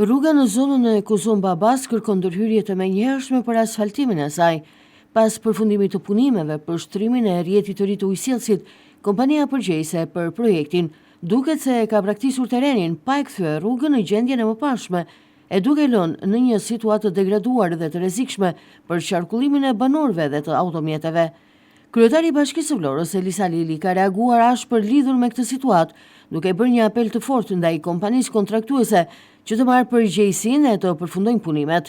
Rruga në zonën e Kuzum-Babas kërkon ndërhyrje të menjëhershme për asfaltimin e saj. Pas përfundimit të punimeve për shtrimin e rrjetit të ri të ujësillësit, kompania përgjegjëse për projektin duket se ka braktisur terrenin pa e kthyer rrugën në gjendjen e mëparshme, e duke lënë në një situatë të degraduar dhe të rrezikshme për qarkullimin e banorëve dhe të automjeteve. Kryetari i Bashkisë së Vlorës, Elisa Lili, ka reaguar ashpër lidhur me këtë situatë, duke bërë një apel të fortë ndaj kompanisë kontraktuese që të marrë përgjegjësinë e të përfundojnë punimet.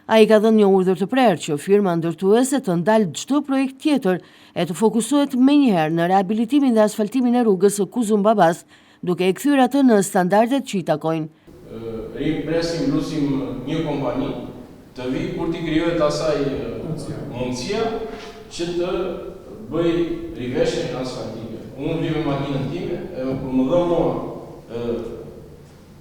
Ai ka dhënë një urdhër të prerë që firma ndërtuese të ndalë çdo projekt tjetër e të fokusohet menjëherë në rehabilitimin dhe asfaltimin e rrugës së Kuzum-Babas, duke e kthyer atë në standardet që i takojnë. Presim, lusim një kompani të vi kur t'i krijohet asaj mundësia që të bëj riveshjen asfaltike. Unë vi me makinën time, kur më dhe mua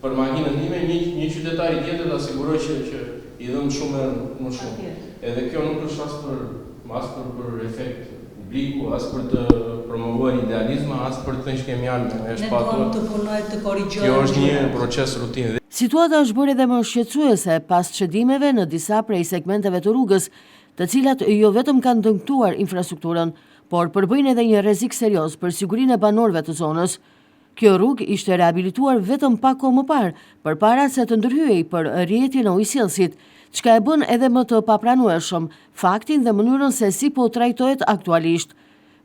për makinën time, një qytetari tjetër të asiguroj që i dhëmë shumë më shumë. Edhe kjo nuk është as për efekt publiku, as për të promovuar idealizma, as për të thënë që kemi ardhur me shpatur. Kjo është një proces rutinë. Situata është bërë edhe më shqetësuese pas çdimeve në disa prej segmenteve të rrugës, të cilat jo vetëm kanë dëmtuar infrastrukturën, por përbëjnë edhe një rrezik serioz për sigurinë e banorëve të zonës. Kjo rrugë ishte rehabilituar vetëm pak kohë më parë, përpara se të ndërhyej për rrjetin e ujësillësit, çka e bën edhe më të papranueshëm faktin dhe mënyrën se si po trajtohet aktualisht.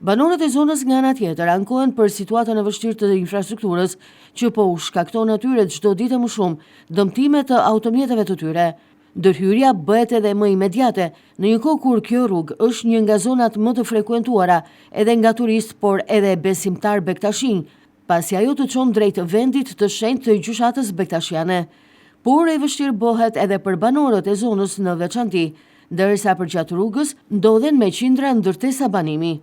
Banorët e zonës nga ana tjetër ankohen për situatën e vështirë të infrastrukturës, që po u shkakton atyre çdo ditë më shumë dëmtime të automjeteve të tyre. Ndërhyrja bëhet edhe më imediate, në një kohë kur kjo rrugë është një nga zonat më të frekuentuara edhe nga turistë, por edhe besimtar bektashin, pasi ajo të çon drejt vendit të shenjtë të gjyshatës bektashiane. Por e vështirë bëhet edhe për banorët e zonës në veçanti, ndërsa përgjatë rrugës ndodhen me qindra ndërtesa banimi.